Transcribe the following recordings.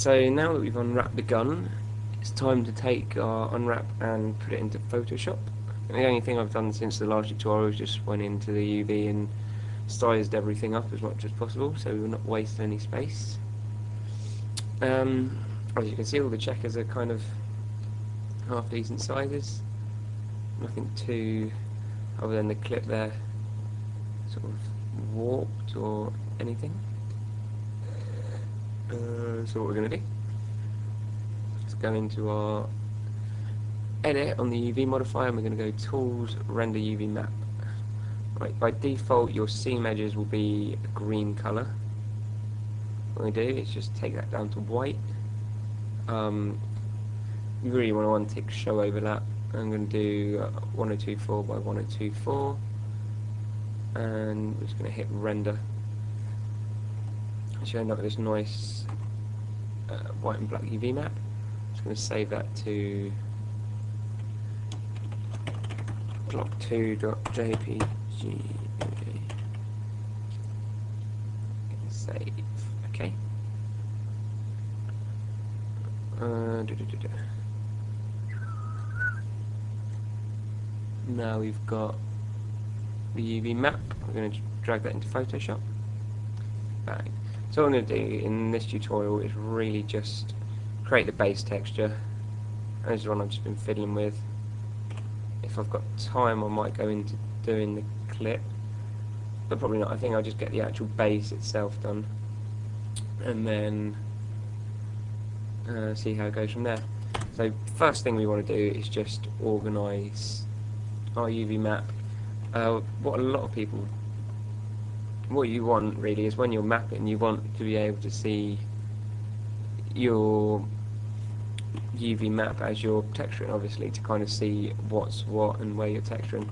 So now that we've unwrapped the gun, it's time to take our unwrap and put it into Photoshop. And the only thing I've done since the last tutorial is just went into the UV and sized everything up as much as possible, so we're not wasting any space. As you can see, all the checkers are kind of half decent sizes. Nothing too, other than the clip there, sort of warped or anything. So what we're going to do, let's go into our edit on the UV modifier, and we're going to go Tools, Render UV Map. Right, by default your seam edges will be a green colour. What we do is just take that down to white. You really want to untick show overlap. I'm going to do 1024 by 1024, and we're just going to hit render. So you end up with this nice white and black UV map. I'm just going to save that to glock2.jpg. Save. Okay. Now we've got the UV map. We're going to drag that into Photoshop. Bang. So what I'm going to do in this tutorial is really just create the base texture. And this is one I've just been fiddling with. If I've got time, I might go into doing the clip, but probably not. I think I'll just get the actual base itself done, and then see how it goes from there. So first thing we want to do is just organise our UV map. What you want really is when you're mapping, you want to be able to see your UV map as you're texturing, obviously, to kind of see what's what and where you're texturing.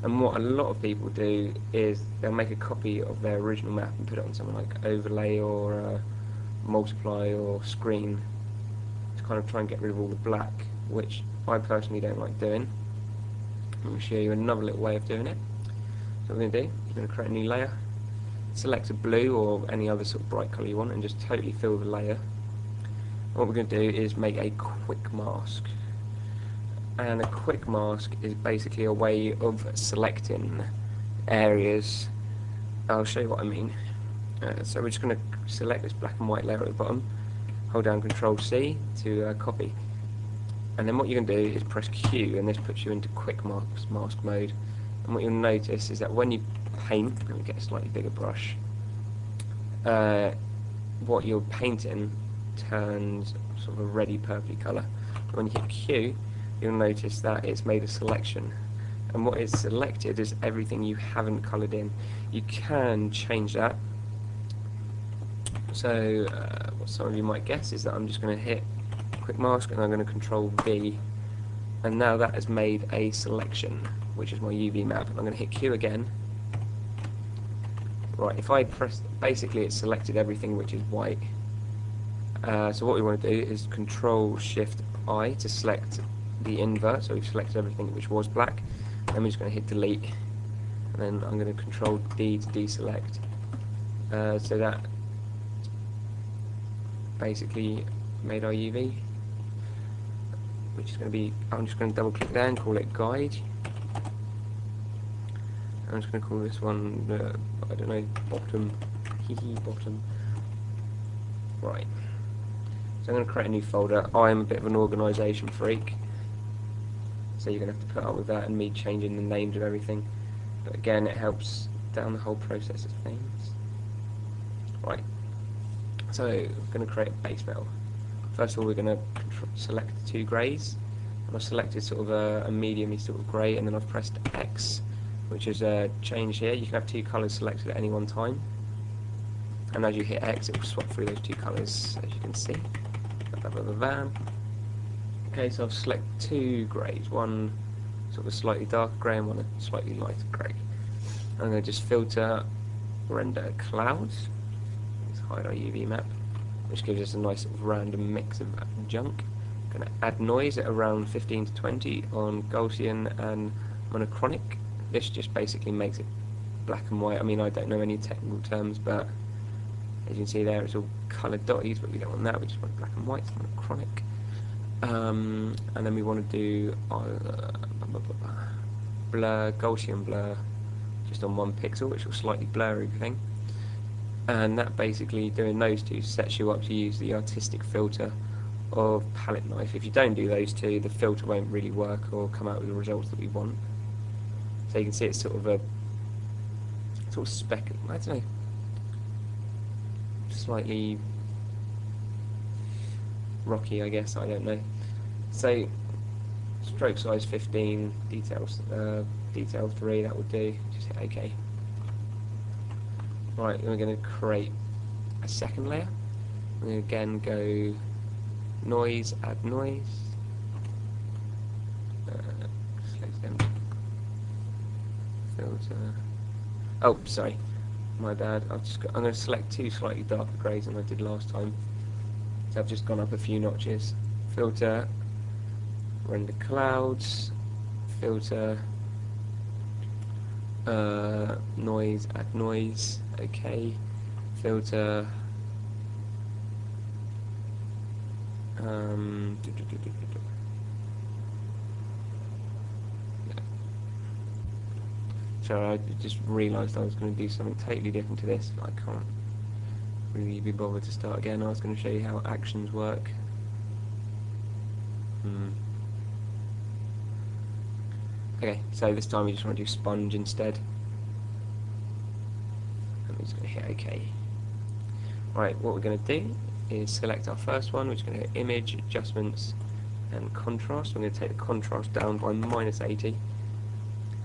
And what a lot of people do is they'll make a copy of their original map and put it on something like overlay or multiply or screen to kind of try and get rid of all the black, which I personally don't like doing. I'm going to show you another little way of doing it. So what we're going to do, you're going to create a new layer, select a blue or any other sort of bright colour you want, and just totally fill the layer. What we're going to do is make a quick mask, and a quick mask is basically a way of selecting areas. I'll show you what I mean. So we're just going to select this black and white layer at the bottom, hold down Control C to copy, and then what you're going to do is press Q, and this puts you into quick mask mode. And what you'll notice is that when you paint, let me get a slightly bigger brush, what you're painting turns sort of a reddy purpley colour. When you hit Q, you'll notice that it's made a selection, and what is selected is everything you haven't coloured in. You can change that. So what some of you might guess is that I'm just going to hit quick mask and I'm going to Control V, and now that has made a selection, which is my UV map. I'm going to hit Q again. Right, if I press, basically it's selected everything which is white. So what we want to do is Control Shift I to select the invert, so we've selected everything which was black, and we're just going to hit delete, and then I'm going to Control D to deselect. So that basically made our UV, which is going to be, I'm just going to double click there and call it guide. I'm just going to call this one, I don't know, bottom, bottom. Right. So I'm going to create a new folder. I'm a bit of an organisation freak, so you're going to have to put up with that and me changing the names of everything. But again, it helps down the whole process of things. Right. So we're going to create a base metal. First of all, we're going to select the two greys. And I've selected sort of a medium-y sort of grey, and then I've pressed X, which is a change here. You can have two colours selected at any one time, and as you hit X, it will swap through those two colours, as you can see. Okay, so I've selected two greys, one sort of a slightly darker grey and one a slightly lighter grey. I'm going to just filter, render clouds. Let's hide our UV map, which gives us a nice sort of random mix of junk. I'm going to add noise at around 15 to 20 on Gaussian and monochronic. This just basically makes it black and white. I mean, I don't know any technical terms, but As you can see there, it's all coloured dotties, but we don't want that. We just want black and white. So we want chronic. And then we want to do blur, Gaussian blur, just on 1 pixel, which will slightly blur everything. And that basically, doing those two, sets you up to use the artistic filter of palette knife. If you don't do those two, the filter won't really work or come out with the results that we want. So you can see it's sort of speck, I don't know, slightly rocky, I guess, I don't know. So stroke size 15, detail 3, that will do. Just hit OK. Right, then we're going to create a second layer. We're going to again go noise, add noise. Select them. Filter. Oh, sorry, my bad. I'm going to select 2 slightly darker greys than I did last time. So I've just gone up a few notches. Filter, render clouds, filter, noise, add noise, OK, filter, so I just realised I was going to do something totally different to this, but I can't really be bothered to start again. I was going to show you how actions work. Okay, so this time we just want to do sponge instead. I'm just going to hit OK. Right, what we're going to do is select our first one, which is going to go image, adjustments, and contrast. We're going to take the contrast down by -80. And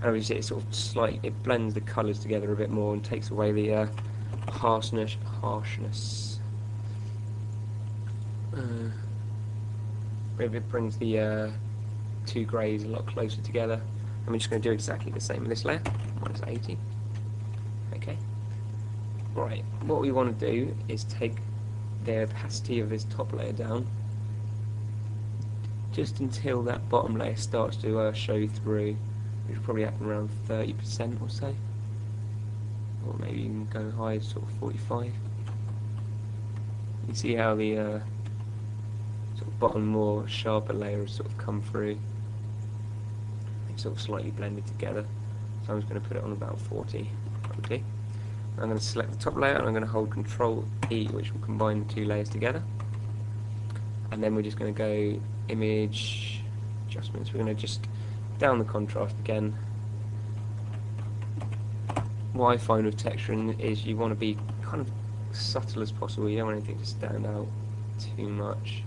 obviously it sort of it blends the colours together a bit more and takes away the harshness. It brings the 2 greys a lot closer together. And we're just going to do exactly the same in this layer, -80. Okay. Right, what we want to do is take the opacity of this top layer down just until that bottom layer starts to show through, which will probably happen around 30% or so, or maybe you can go high, sort of 45. You see how the sort of bottom more sharper layer has sort of come through. It's sort of slightly blended together. So I'm just going to put it on about 40. Okay. I'm going to select the top layer and I'm going to hold Control E, which will combine the 2 layers together. And then we're just going to go image adjustments. We're going to just down the contrast again. What I find with texturing is you want to be kind of subtle as possible. You don't want anything to stand out too much.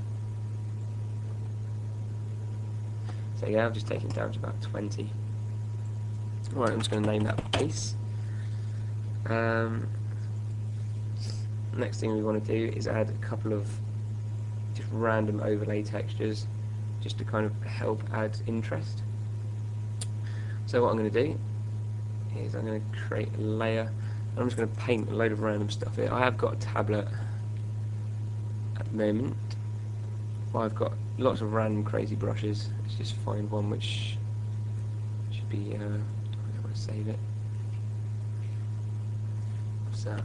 So yeah, I've just taken it down to about 20. Right, I'm just going to name that base. Next thing we want to do is add a couple of just random overlay textures, just to kind of help add interest. So what I'm going to do is I'm going to create a layer, and I'm just going to paint a load of random stuff here. I have got a tablet at the moment. I've got lots of random crazy brushes. Let's just find one which should be, I don't want to save it. What's that?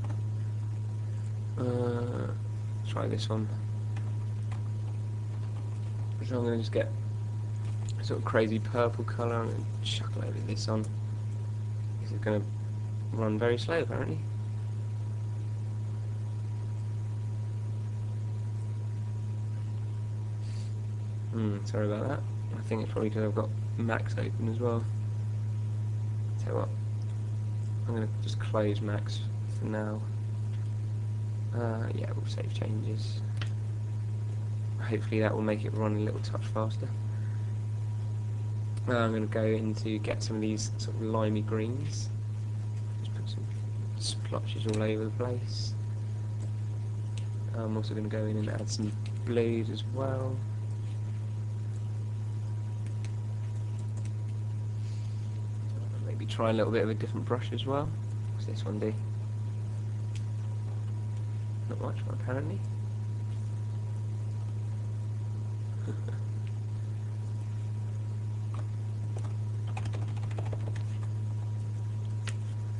Try this one. So I'm going to just get a sort of crazy purple colour. I'm going to chuck a load of this on. This is going to run very slow apparently. Sorry about that. I think it's probably because I've got Max open as well. Tell you what, I'm going to just close Max for now. Yeah, we'll save changes. Hopefully that will make it run a little touch faster. I'm going to go into get some of these sort of limey greens. Just put some splotches all over the place. I'm also going to go in and add some blues as well. Maybe try a little bit of a different brush as well. What's this one do? Not much, apparently.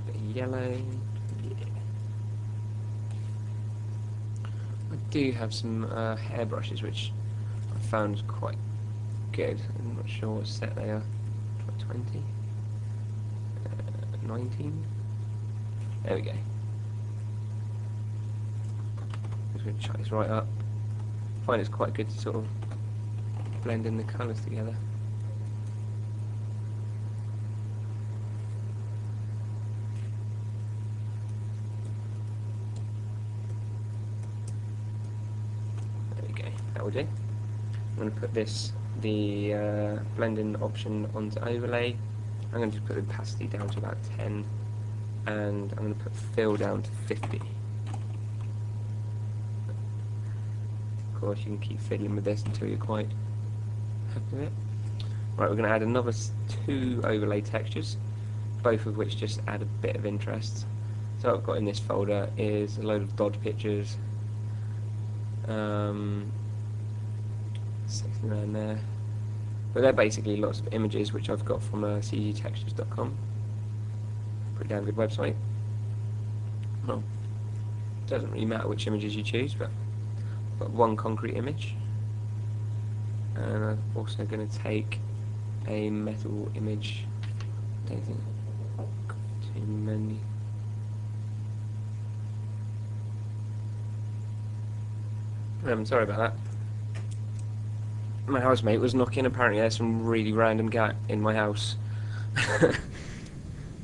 Bit of yellow. Yeah. do have some hair brushes which I found quite good. I'm not sure what set they are. 20? 19? There we go. Just going to chuck this right up. I find it's quite good to sort of blend in the colours together. There we go, that will do. I'm going to put the blending option onto overlay. I'm going to just put the opacity down to about 10, and I'm going to put fill down to 50. Of course, you can keep fiddling with this until you're quite happy with it. Right, we're going to add another 2 overlay textures, both of which just add a bit of interest. So what I've got in this folder is a load of Dodge pictures, 69 there, but they're basically lots of images which I've got from cgtextures.com. Pretty damn good website. Well, doesn't really matter which images you choose, but I've got one concrete image, and I'm also going to take a metal image. I don't think I've got too many. Sorry about that. My housemate was knocking. Apparently there's some really random cat in my house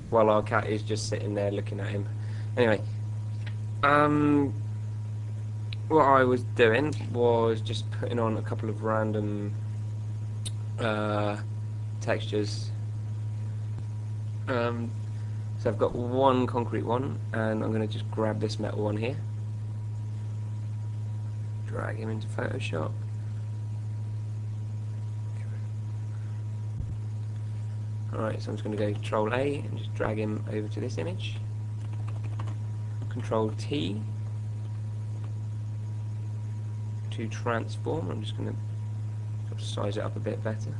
while our cat is just sitting there looking at him. Anyway, what I was doing was just putting on a couple of random textures. So I've got one concrete one, and I'm going to just grab this metal one here, drag him into Photoshop. Alright, so I'm just going to go Control A and just drag him over to this image. Control T to transform. I'm just going to sort of size it up a bit better.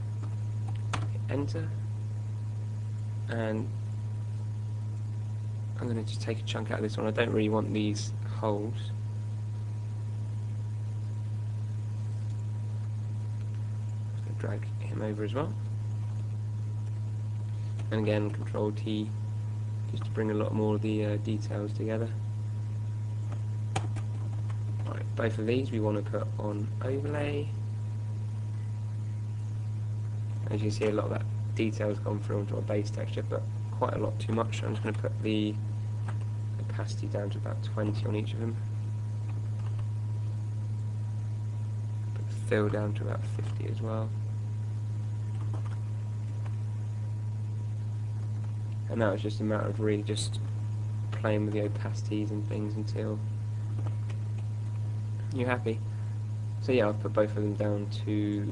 Hit Enter, and I'm going to just take a chunk out of this one. I don't really want these holes. I'm just going to drag him over as well. And again, Control T just to bring a lot more of the details together. Right, both of these we want to put on overlay. As you can see, a lot of that detail has gone through into our base texture, but quite a lot too much. I'm just going to put the opacity down to about 20 on each of them. Put the fill down to about 50 as well. And now it's just a matter of really just playing with the opacities and things until you're happy. So yeah, I've put both of them down to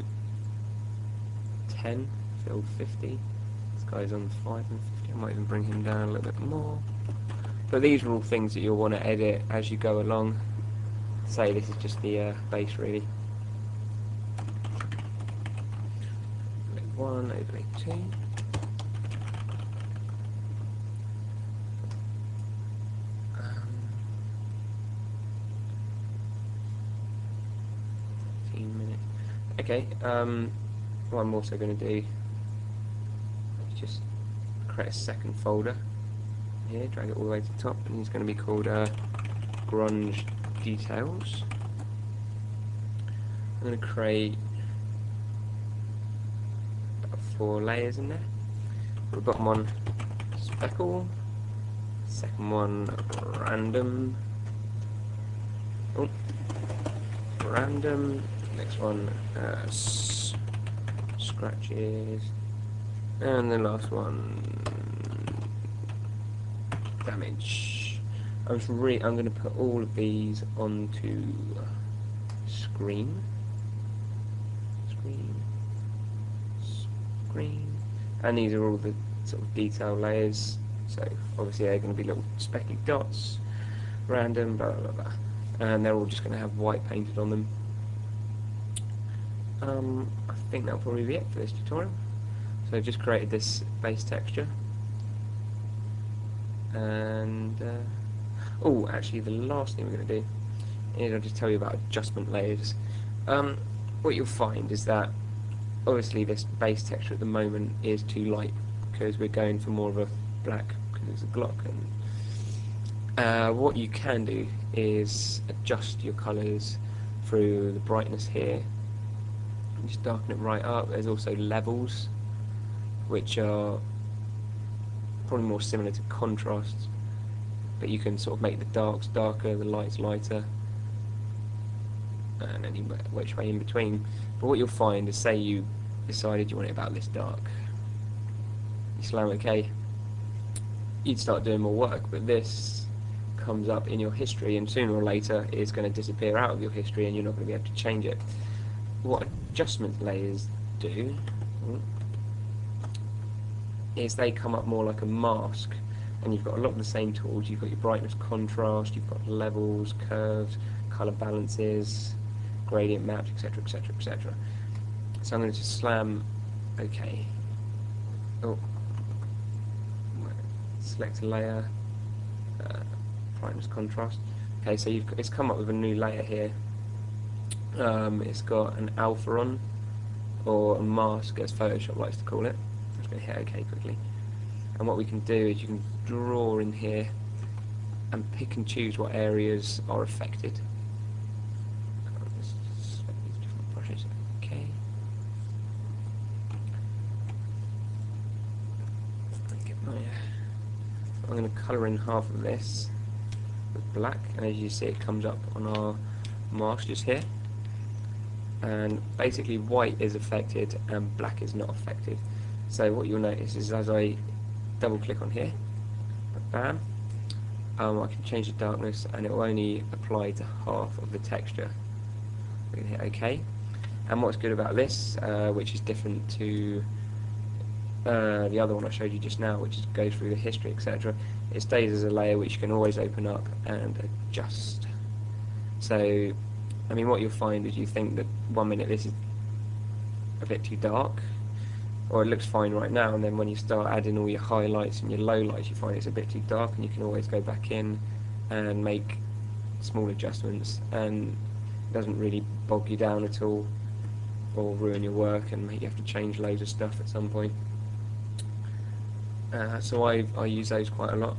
10, fill 50. This guy's on 5 and 50. I might even bring him down a little bit more. But these are all things that you'll want to edit as you go along. Say this is just the base really. Overlay 1, overlay 2. Okay, what I'm also going to do is just create a second folder here, drag it all the way to the top, and it's going to be called Grunge Details. I'm going to create about 4 layers in there. For the bottom one, speckle, second one, random, random. Next one, scratches, and the last one, damage. I'm going to put all of these onto screen, and these are all the sort of detail layers. So obviously they're going to be little specky dots, random, blah blah blah, and they're all just going to have white painted on them. I think that'll probably be it for this tutorial. So I've just created this base texture, and oh, actually the last thing we're going to do is I'll just tell you about adjustment layers. What you'll find is that obviously this base texture at the moment is too light because we're going for more of a black because it's a Glock. And what you can do is adjust your colours through the brightness here. Just darken it right up. There's also levels, which are probably more similar to contrasts, but you can sort of make the darks darker, the lights lighter, and any which way in between. But what you'll find is, say you decided you want it about this dark, you slam OK, you'd start doing more work, but this comes up in your history, and sooner or later it's going to disappear out of your history and you're not going to be able to change it. What adjustment layers do is they come up more like a mask, and you've got a lot of the same tools. You've got your brightness, contrast, you've got levels, curves, colour balances, gradient maps, etc, etc, etc. So I'm going to just slam OK. Oh, select a layer, brightness, contrast. Okay, so it's come up with a new layer here. It's got an alpha on, or a mask as Photoshop likes to call it. I'm just going to hit OK quickly. And what we can do is you can draw in here and pick and choose what areas are affected. Let's select these different brushes. Okay. I'm going to colour in half of this with black, and as you see it comes up on our mask just here. And basically white is affected and black is not affected. So what you'll notice is as I double click on here, bam, I can change the darkness and it will only apply to half of the texture. We can hit OK. And what's good about this, which is different to the other one I showed you just now, which goes through the history, etc., it stays as a layer which you can always open up and adjust. So I mean, what you'll find is you think that 1 minute this is a bit too dark, or it looks fine right now, and then when you start adding all your highlights and your lowlights, you find it's a bit too dark, and you can always go back in and make small adjustments, and it doesn't really bog you down at all or ruin your work and make you have to change loads of stuff at some point. So I use those quite a lot.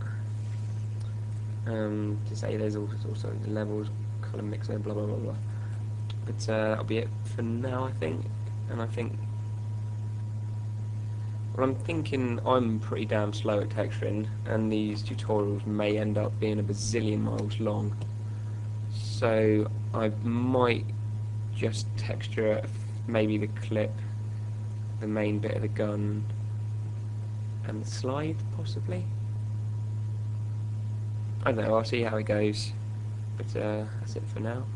To say there's also the levels, colour mixer, blah blah blah blah. But that'll be it for now, I think. And I think, well, I'm thinking I'm pretty damn slow at texturing, and these tutorials may end up being a bazillion miles long. So I might just texture maybe the clip, the main bit of the gun, and the slide, possibly. I don't know, I'll see how it goes. But that's it for now.